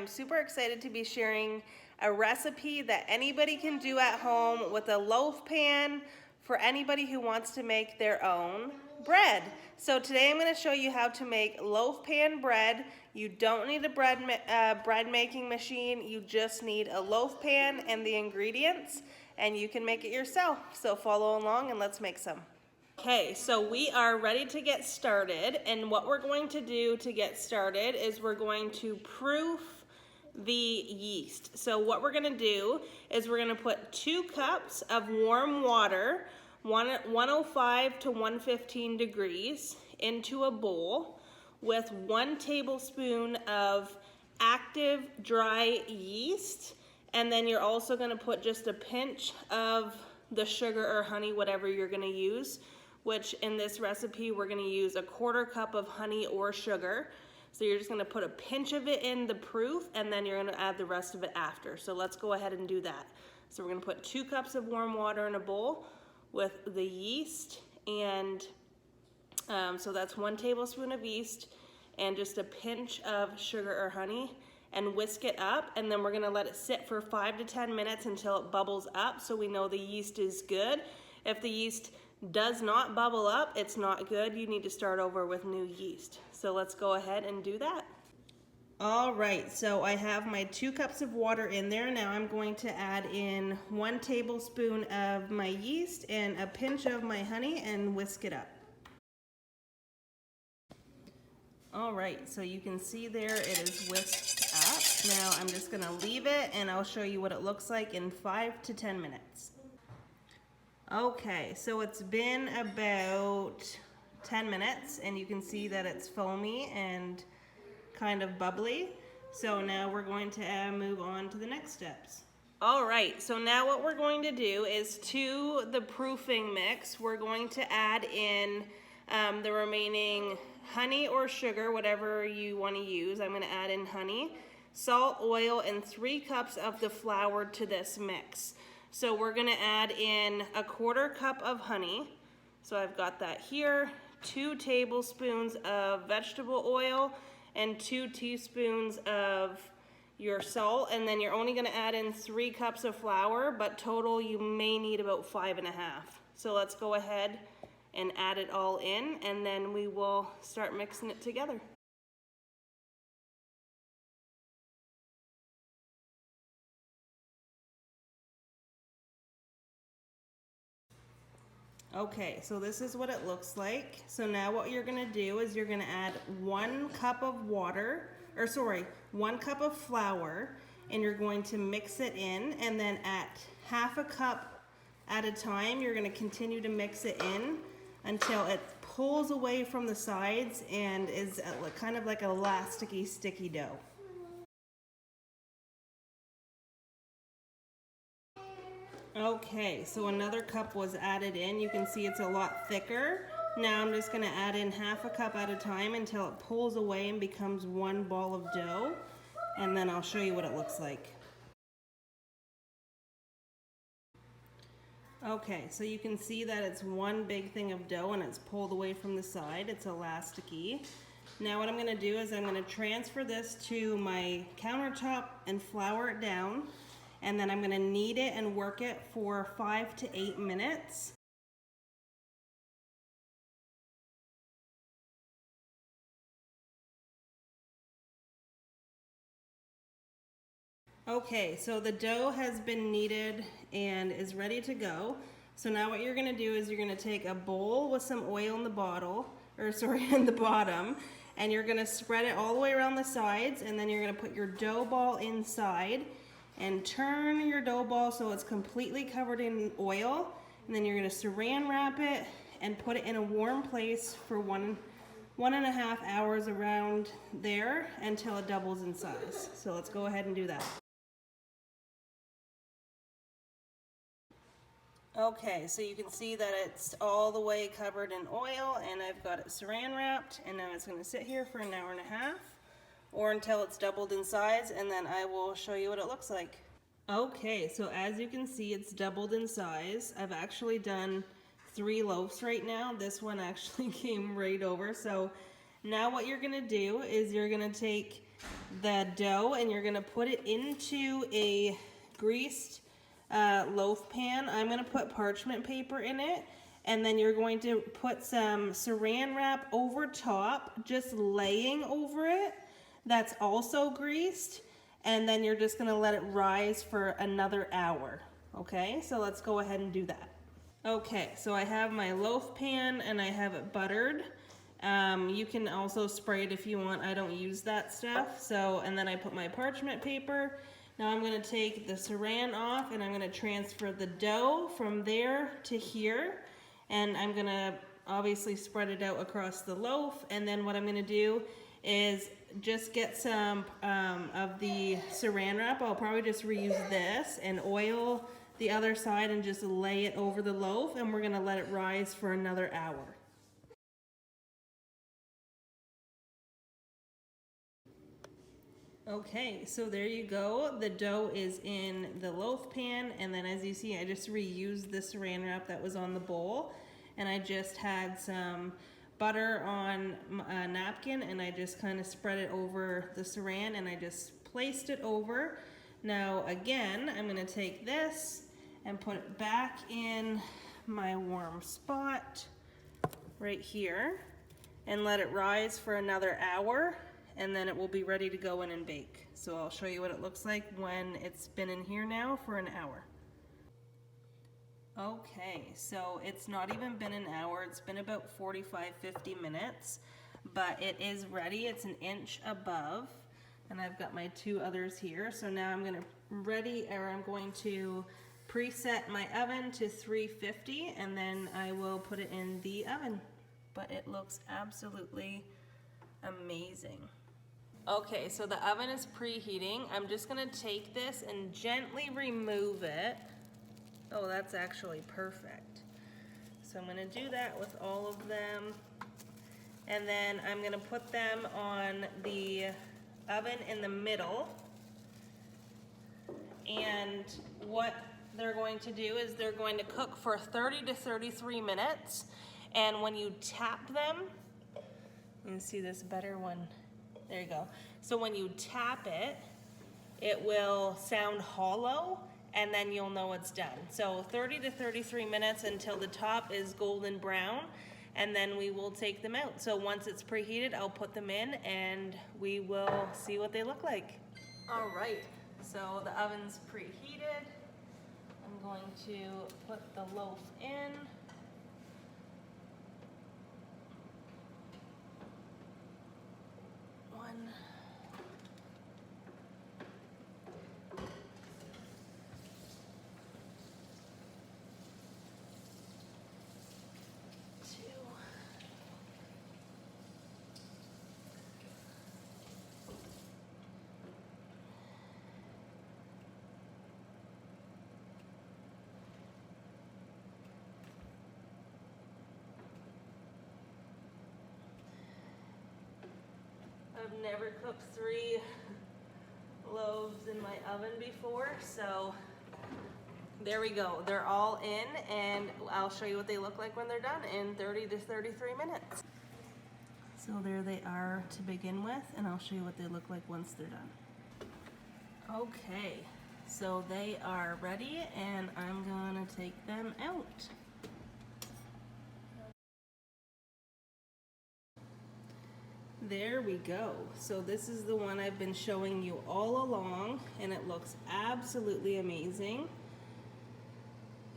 I'm super excited to be sharing a recipe that anybody can do at home with a loaf pan for anybody who wants to make their own bread. So today I'm going to show you how to make loaf pan bread. You don't need a bread making machine. You just need a loaf pan and the ingredients, and you can make it yourself. So follow along and let's make some. Okay, so we are ready to get started, and what we're going to do to get started is we're going to proof the yeast. So what we're going to do is we're going to put 2 cups of warm water, 105 to 115 degrees, into a bowl with 1 tablespoon of active dry yeast, and then you're also going to put just a pinch of the sugar or honey, whatever you're going to use, which in this recipe we're going to use 1/4 cup of honey or sugar. So you're just going to put a pinch of it in the proof, and then you're going to add the rest of it after. So let's go ahead and do that. So we're going to put 2 cups of warm water in a bowl with the yeast, and so that's 1 tablespoon of yeast and just a pinch of sugar or honey, and whisk it up, and then we're going to let it sit for 5 to 10 minutes until it bubbles up, so we know the yeast is good. If the yeast does not bubble up, it's not good. You need to start over with new yeast. So let's go ahead and do that. All right, so I have my 2 cups of water in there. Now I'm going to add in 1 tablespoon of my yeast and a pinch of my honey and whisk it up. All right, so you can see there it is whisked up. Now I'm just gonna leave it, and I'll show you what it looks like in 5 to 10 minutes. Okay, so it's been about 10 minutes, and you can see that it's foamy and kind of bubbly. So now we're going to move on to the next steps. All right, so now what we're going to do is, to the proofing mix, we're going to add in the remaining honey or sugar, whatever you want to use. I'm going to add in honey, salt, oil, and 3 cups of the flour to this mix. So we're going to add in 1/4 cup of honey. So I've got that here, 2 tablespoons of vegetable oil, and 2 teaspoons of your salt, and then you're only going to add in 3 cups of flour, but total you may need about 5.5. So let's go ahead and add it all in, and then we will start mixing it together. Okay, so this is what it looks like. So now what you're gonna do is you're gonna add 1 cup of water, 1 cup of flour, and you're going to mix it in, and then at 1/2 cup at a time, you're gonna continue to mix it in until it pulls away from the sides and is kind of like an elasticy, sticky dough. Okay, so another cup was added in. You can see it's a lot thicker. Now I'm just going to add in 1/2 cup at a time until it pulls away and becomes 1 ball of dough, and then I'll show you what it looks like. Okay, so you can see that it's 1 big thing of dough and it's pulled away from the side. It's elasticy. Now what I'm going to do is I'm going to transfer this to my countertop and flour it down, and then I'm going to knead it and work it for 5 to 8 minutes. Okay, so the dough has been kneaded and is ready to go. So now what you're going to do is you're going to take a bowl with some oil in the in the bottom, and you're going to spread it all the way around the sides, and then you're going to put your dough ball inside and turn your dough ball so it's completely covered in oil, and then you're going to saran wrap it and put it in a warm place for 1.5 hours around there until it doubles in size. So let's go ahead and do that. Okay, so you can see that it's all the way covered in oil, and I've got it saran wrapped, and now it's going to sit here for 1.5 hours or until it's doubled in size, and then I will show you what it looks like. Okay, so as you can see, it's doubled in size. I've actually done 3 loaves right now. This one actually came right over. So now what you're going to do is you're going to take the dough and you're gonna put it into a greased loaf pan. I'm gonna put parchment paper in it, and then you're going to put some saran wrap over top, just laying over it. That's also greased, and then you're just gonna let it rise for another hour. Okay, so let's go ahead and do that. Okay, so I have my loaf pan and I have it buttered. You can also spray it if you want. I don't use that stuff. So, and then I put my parchment paper. Now I'm gonna take the saran off and I'm gonna transfer the dough from there to here. And I'm gonna obviously spread it out across the loaf. And then what I'm gonna do is just get some of the saran wrap. I'll probably just reuse this and oil the other side and just lay it over the loaf, and we're gonna let it rise for another hour. Okay, so there you go. The dough is in the loaf pan, and then as you see, I just reused the saran wrap that was on the bowl, and I just had some butter on a napkin, and I just kind of spread it over the saran, and I just placed it over. Now again, I'm gonna take this and put it back in my warm spot right here and let it rise for another hour, and then it will be ready to go in and bake. So I'll show you what it looks like when it's been in here now for an hour. Okay, so it's not even been an hour, it's been about 45-50 minutes, but it is ready. It's an inch above, and I've got my two others here. So now I'm going to preset my oven to 350, and then I will put it in the oven. But it looks absolutely amazing. Okay, so the oven is preheating. I'm just gonna take this and gently remove it. Oh, that's actually perfect. So I'm gonna do that with all of them. And then I'm gonna put them on the oven in the middle. And what they're going to do is they're going to cook for 30 to 33 minutes. And when you tap them, you can see this better one. There you go. So when you tap it, it will sound hollow, and then you'll know it's done. So 30 to 33 minutes until the top is golden brown, and then we will take them out. So once it's preheated, I'll put them in and we will see what they look like. All right, so the oven's preheated. I'm going to put the loaf in. One. Two. I've never cooked 3 loaves in my oven before, so there we go. They're all in, and I'll show you what they look like when they're done in 30 to 33 minutes. So there they are to begin with, and I'll show you what they look like once they're done. Okay, so they are ready, and I'm gonna take them out. There we go. So this is the one I've been showing you all along, and it looks absolutely amazing.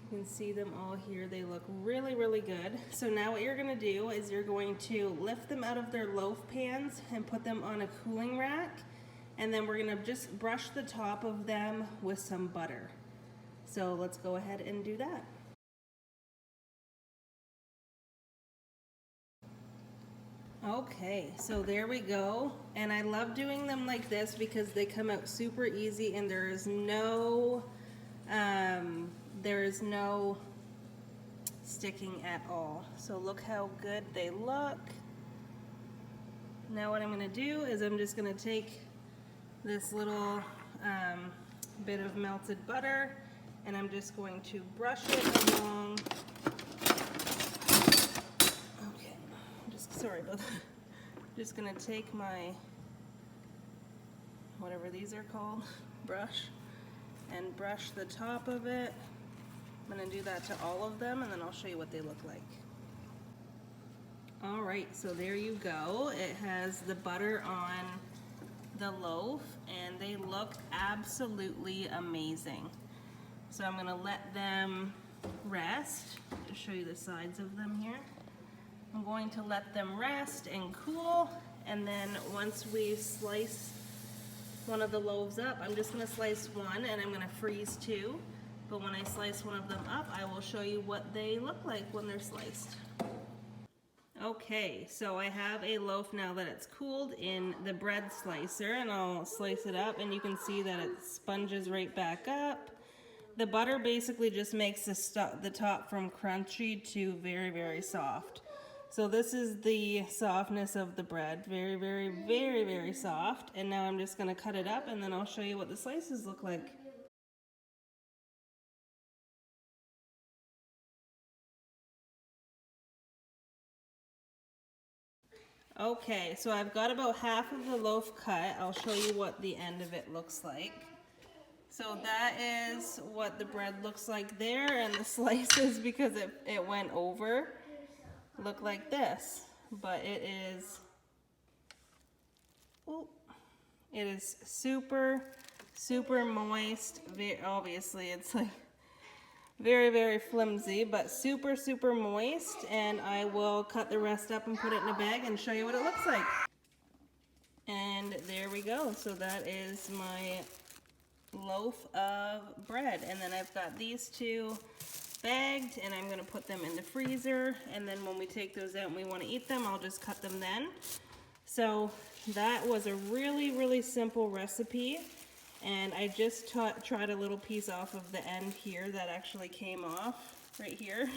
You can see them all here. They look really, really good. So now what you're gonna do is you're going to lift them out of their loaf pans and put them on a cooling rack, and then we're gonna just brush the top of them with some butter. So let's go ahead and do that. Okay, so there we go. And I love doing them like this because they come out super easy, and there is no sticking at all. So look how good they look. Now what I'm gonna do is I'm just gonna take this little bit of melted butter, and I'm just going to brush it along. Sorry about that. I'm just gonna take my whatever these are called, brush, and brush the top of it. I'm gonna do that to all of them, and then I'll show you what they look like. All right, so there you go. It has the butter on the loaf, and they look absolutely amazing. So I'm gonna let them rest. I'll show you the sides of them here. I'm going to let them rest and cool, and then once we slice one of the loaves up, I'm just gonna slice one and I'm gonna freeze two. But when I slice one of them up, I will show you what they look like when they're sliced. Okay, so I have a loaf now that it's cooled in the bread slicer, and I'll slice it up, and you can see that it sponges right back up. The butter basically just makes the top from crunchy to very, very soft. So this is the softness of the bread. Very, very, very, very soft. And now I'm just gonna cut it up, and then I'll show you what the slices look like. Okay, so I've got about half of the loaf cut. I'll show you what the end of it looks like. So that is what the bread looks like there, and the slices, because it went over, look like this. But it is super, super moist. Obviously, it's like very, very flimsy, but super, super moist. And I will cut the rest up and put it in a bag and show you what it looks like. And there we go. So that is my loaf of bread. And then I've got these two bagged, and I'm gonna put them in the freezer. And then when we take those out and we wanna eat them, I'll just cut them then. So that was a really, really simple recipe. And I just tried a little piece off of the end here that actually came off right here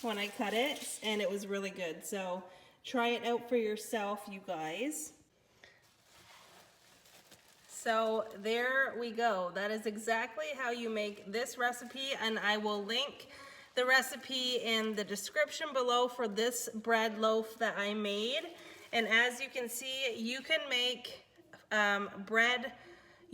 when I cut it, and it was really good. So try it out for yourself, you guys. So there we go. That is exactly how you make this recipe, and I will link the recipe in the description below for this bread loaf that I made. And as you can see, you can make bread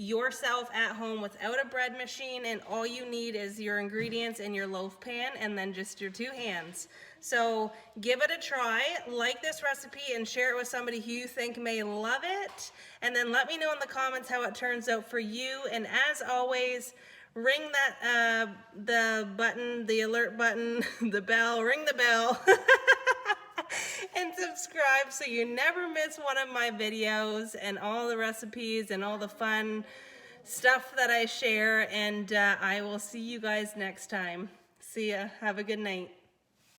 yourself at home without a bread machine, and all you need is your ingredients and your loaf pan, and then just your two hands. So give it a try, like this recipe, and share it with somebody who you think may love it, and then let me know in the comments how it turns out for you. And as always, ring that the button, the alert button, the bell, ring the bell. And subscribe so you never miss one of my videos and all the recipes and all the fun stuff that I share. And I will see you guys next time. See ya. Have a good night.